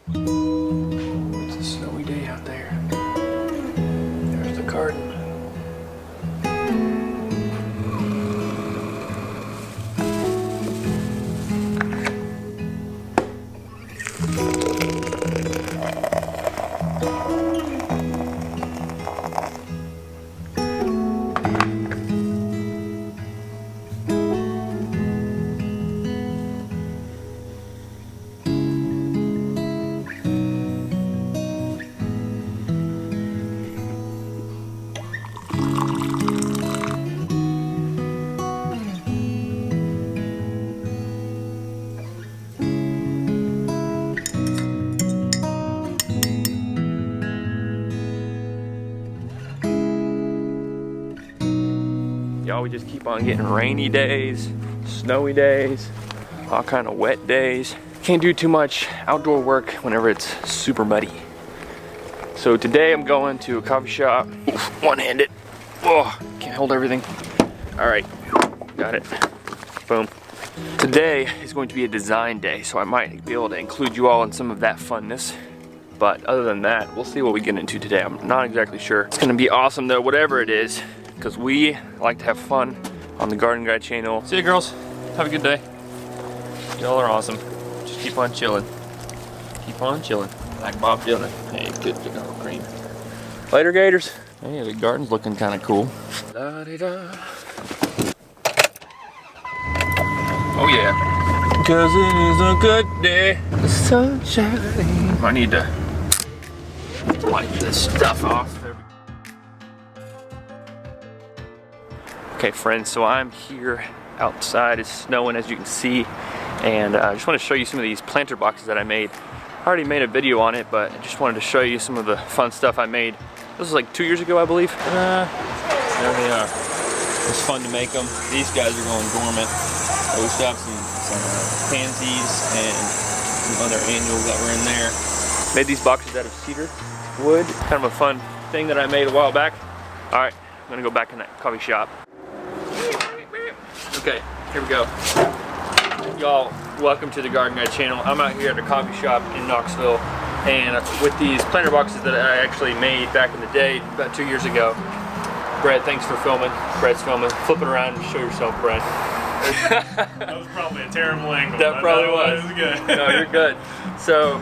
It's a snowy day out there. There's the garden. Y'all, we just keep on getting rainy days, snowy days, all kind of wet days. Can't do too much outdoor work whenever it's super muddy. So today I'm going to a coffee shop. One-handed. Oh, can't hold everything. All right, got it. Boom. Today is going to be a design day, so I might be able to include you all in some of that funness. But other than that, we'll see what we get into today. I'm not exactly sure. It's gonna be awesome though, whatever it is, because we like to have fun on the Gardenguy channel. See you girls, have a good day. Y'all are awesome. Just keep on chilling. Keep on chilling. Like Bob Dylan. Hey, good to go, cream. Later, Gators. Hey, the garden's looking kind of cool. Da-de-da. Oh yeah. Cause it is a good day. The sun's shining. I need to wipe this stuff off. Okay friends, so I'm here outside. It's snowing as you can see, and I just want to show you some of these planter boxes that I made. I already made a video on it, but I just wanted to show you some of the fun stuff I made. This was like 2 years ago, I believe. There they are. It's fun to make them. These guys are going dormant. We still have some pansies and some other annuals that were in there. Made these boxes out of cedar wood. Kind of a fun thing that I made a while back. All right, I'm gonna go back in that coffee shop. Okay, here we go. Y'all, welcome to the Gardenguy channel. I'm out here at a coffee shop in Knoxville, and with these planter boxes that I actually made back in the day, about 2 years ago. Brett, thanks for filming. Brett's filming. Flip it around and show yourself, Brett. That was probably a terrible angle. That probably was. It was good. No, you're good. So,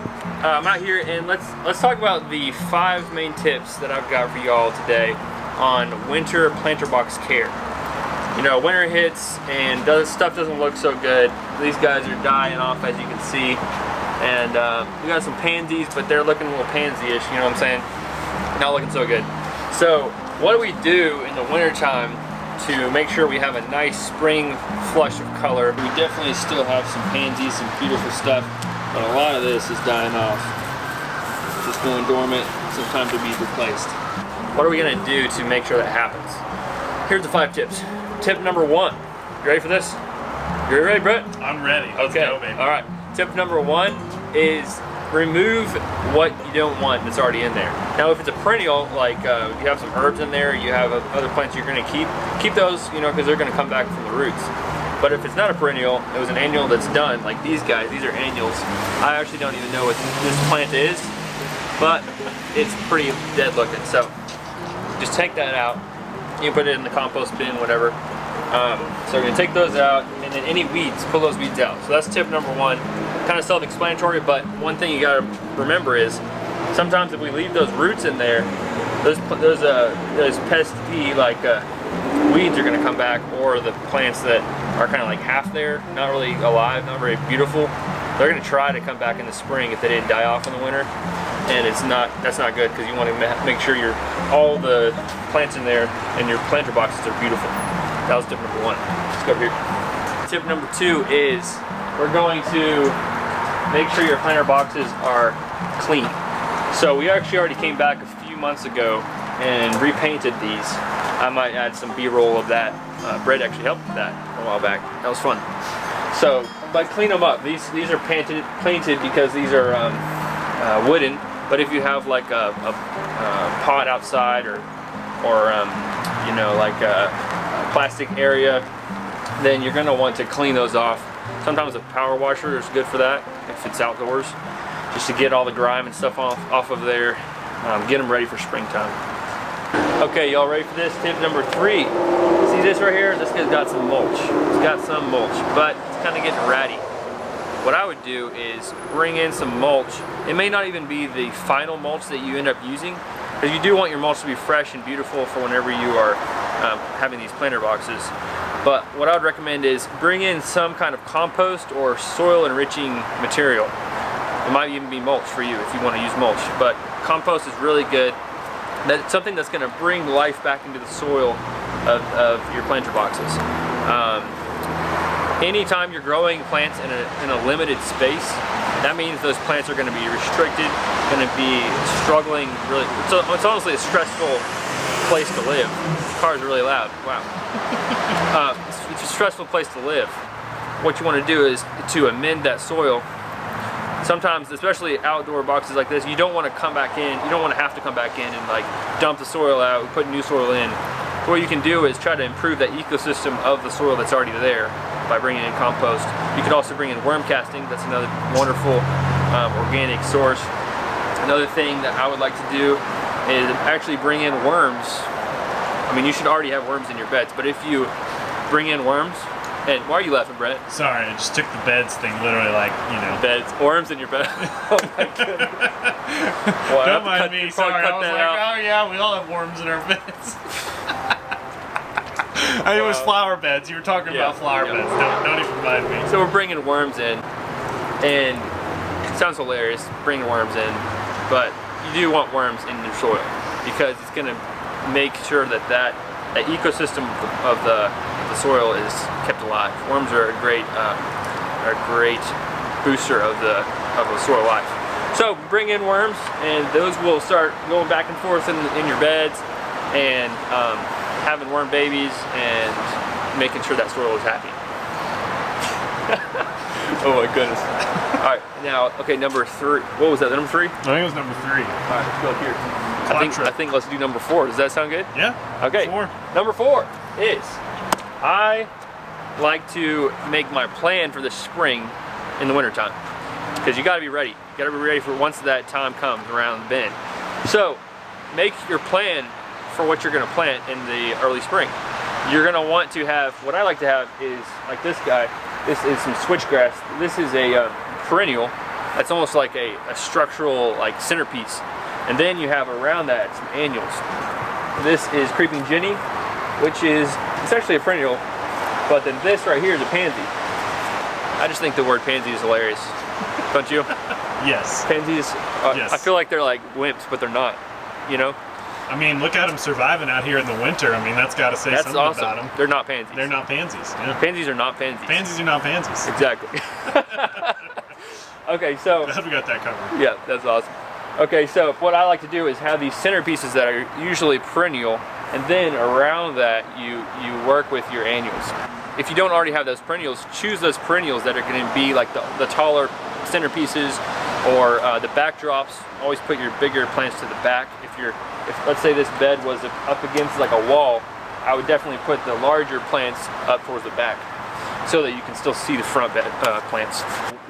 I'm out here, and let's talk about the 5 main tips that I've got for y'all today on winter planter box care. You know, winter hits and stuff doesn't look so good. These guys are dying off, as you can see. And we got some pansies, but they're looking a little pansy-ish, you know what I'm saying? Not looking so good. So, what do we do in the winter time to make sure we have a nice spring flush of color? We definitely still have some pansies, some beautiful stuff, but a lot of this is dying off. Just going dormant, some time to be replaced. What are we gonna do to make sure that happens? Here's the 5 tips. Tip number 1. You ready for this? You ready, Brett? I'm ready. Let's Okay. go, baby. All right. Tip number 1 is remove what you don't want that's already in there. Now, if it's a perennial, like you have some herbs in there, you have other plants you're going to keep those, you know, because they're going to come back from the roots. But if it's not a perennial, it was an annual that's done, like these guys, these are annuals. I actually don't even know what this plant is, but it's pretty dead looking. So just take that out. You can put it in the compost bin, whatever. So we're gonna take those out, and then any weeds, pull those weeds out. So that's tip number 1. Kind of self-explanatory, but one thing you gotta remember is sometimes if we leave those roots in there, those pesky like weeds are gonna come back, or the plants that are kind of like half there, not really alive, not very beautiful, they're gonna try to come back in the spring if they didn't die off in the winter. And that's not good, because you want to make sure all the plants in there and your planter boxes are beautiful. That was tip number 1. Let's go over here. Tip number 2 is we're going to make sure your planter boxes are clean. So we actually already came back a few months ago and repainted these. I might add some B-roll of that. Brett actually helped with that a while back. That was fun. So, but clean them up. These are painted because these are wooden. But if you have like a pot outside or you know, like a plastic area, then you're gonna want to clean those off. Sometimes a power washer is good for that if it's outdoors. just to get all the grime and stuff off of there, get them ready for springtime. Okay, y'all ready for this? Tip number 3. See this right here? This guy's got some mulch. It's got some mulch, but it's kind of getting ratty. What I would do is bring in some mulch. It may not even be the final mulch that you end up using, because you do want your mulch to be fresh and beautiful for whenever you are having these planter boxes. But what I would recommend is bring in some kind of compost or soil enriching material. It might even be mulch for you if you want to use mulch, but compost is really good. That's something that's going to bring life back into the soil of your planter boxes. Anytime you're growing plants in a limited space, that means those plants are going to be restricted, going to be struggling really. It's honestly a stressful place to live. The car is really loud. Wow. It's a stressful place to live. What you want to do is to amend that soil. Sometimes, especially outdoor boxes like this, you don't want to come back in. You don't want to have to come back in and like dump the soil out, put new soil in. What you can do is try to improve that ecosystem of the soil that's already there by bringing in compost. You could also bring in worm casting. That's another wonderful organic source. Another thing that I would like to do is actually bring in worms. I mean, you should already have worms in your beds, but if you bring in worms, and why are you laughing, Brett? Sorry, I just took the beds thing literally like, you know. Beds, worms in your bed. Oh my goodness. Well, don't mind me, sorry. I was like, out. oh yeah, we all have worms in our beds. I mean, it was flower beds. You were talking about flower beds. Don't even mind me. So we're bringing worms in, and it sounds hilarious, bringing worms in, but you do want worms in your soil because it's going to make sure that that ecosystem of the soil is kept alive. Worms are a great booster of the soil life. So bring in worms, and those will start going back and forth in your beds, and having worm babies and making sure that soil is happy. Oh my goodness. All right, now, okay, number 3. What was that, number 3? I think it was number 3. All right, let's go up here. I think let's do number 4. Does that sound good? Yeah. Okay. 4. Number 4 is I like to make my plan for the spring in the wintertime, because you got to be ready. You got to be ready for once that time comes around the bend. So make your plan for what you're going to plant in the early spring. You're going to want to have, what I like to have is like this guy. This is some switchgrass. This is a perennial. That's almost like a structural like centerpiece. And then you have around that some annuals. This is creeping Jenny, which is, it's actually a perennial, but then this right here is a pansy. I just think the word pansy is hilarious. Don't you? Yes. Pansies, yes. I feel like they're like wimps, but they're not, you know? I mean, look at them surviving out here in the winter. I mean, that's got to say something awesome. about them. They're not pansies. They're not pansies. Yeah. Pansies are not pansies. Pansies are not pansies. Exactly. Okay, so. Glad we got that covered. Yeah, that's awesome. Okay, so what I like to do is have these centerpieces that are usually perennial, and then around that you work with your annuals. If you don't already have those perennials, choose those perennials that are going to be like the taller centerpieces or the backdrops. Always put your bigger plants to the back. If let's say this bed was up against like a wall, I would definitely put the larger plants up towards the back so that you can still see the front bed plants.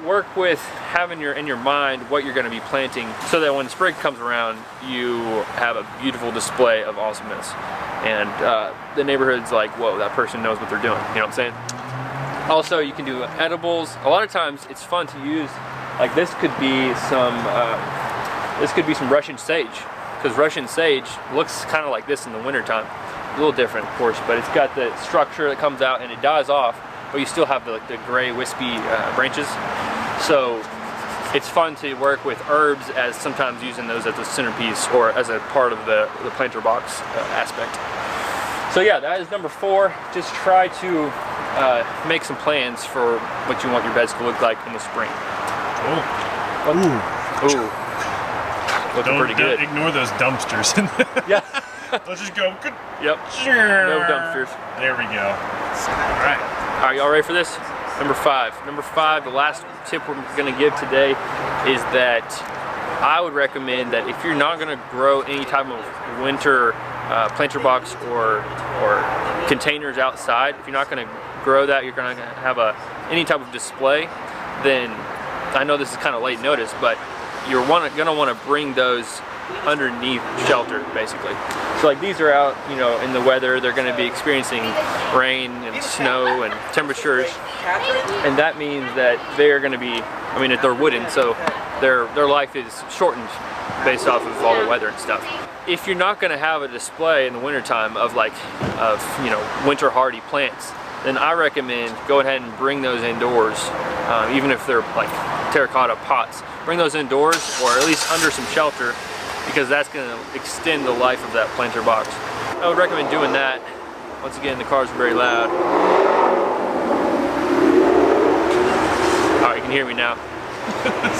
Work with having in your mind what you're going to be planting so that when spring comes around, you have a beautiful display of awesomeness. And the neighborhood's like, whoa, that person knows what they're doing. You know what I'm saying? Also, you can do edibles. A lot of times it's fun to use, like this could be some Russian sage. Because Russian sage looks kind of like this in the wintertime. A little different, of course, but it's got the structure that comes out and it dies off, but you still have the gray, wispy branches. So it's fun to work with herbs, as sometimes using those as a centerpiece or as a part of the planter box aspect. So yeah, that is number 4. Just try to make some plans for what you want your beds to look like in the spring. Cool. Ooh. Looking pretty good. Don't ignore those dumpsters. Yeah. Let's just go. Good. Yep. No dumpsters. There we go. All right. All right, y'all ready for this? Number 5. Number 5, the last tip we're going to give today is that I would recommend that if you're not going to grow any type of winter planter box or containers outside, if you're not going to grow that, you're going to have any type of display, then I know this is kind of late notice, but you're gonna want to bring those underneath shelter, basically. So like these are out, you know, in the weather, they're going to be experiencing rain and snow and temperatures, and that means that they are going to be, I mean, they're wooden, so their life is shortened based off of all the weather and stuff. If you're not going to have a display in the wintertime of you know, winter hardy plants, then I recommend go ahead and bring those indoors, even if they're like terracotta pots. Bring those indoors, or at least under some shelter, because that's going to extend the life of that planter box. I would recommend doing that. Once again, the cars are very loud. Alright, you can hear me now.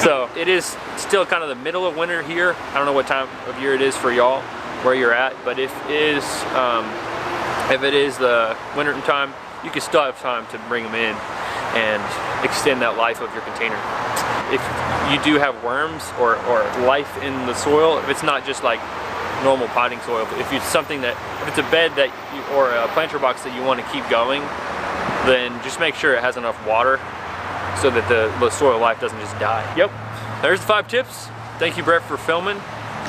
So it is still kind of the middle of winter here. I don't know what time of year it is for y'all, where you're at, but if it is the winter time, you can still have time to bring them in and extend that life of your container. If you do have worms or life in the soil, if it's not just like normal potting soil, but if it's something that, if it's a bed that or a planter box that you want to keep going, then just make sure it has enough water so that the soil life doesn't just die. Yep, there's the 5 tips. Thank you, Brett, for filming.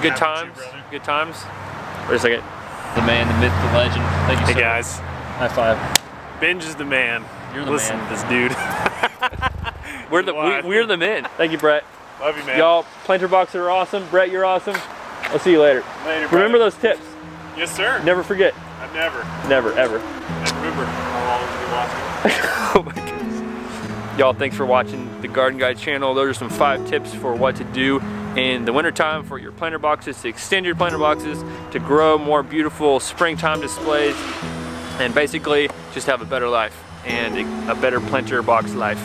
Good times, good times. Wait a second. The man, the myth, the legend. Thank you so much. Hey guys. High five. Benj is the man. You're the Listen man. to this dude. We're the men. Thank you, Brett. Love you, man. Y'all, planter boxes are awesome. Brett, you're awesome. I'll see you later. Later, Remember brother. those tips. Yes, sir. Never forget. I've never. Never, ever. And remember, I'll always be watching. Oh my goodness. Y'all, thanks for watching the Gardenguy channel. Those are some 5 tips for what to do in the wintertime for your planter boxes, to extend your planter boxes, to grow more beautiful springtime displays, and basically just have a better life and a better planter box life.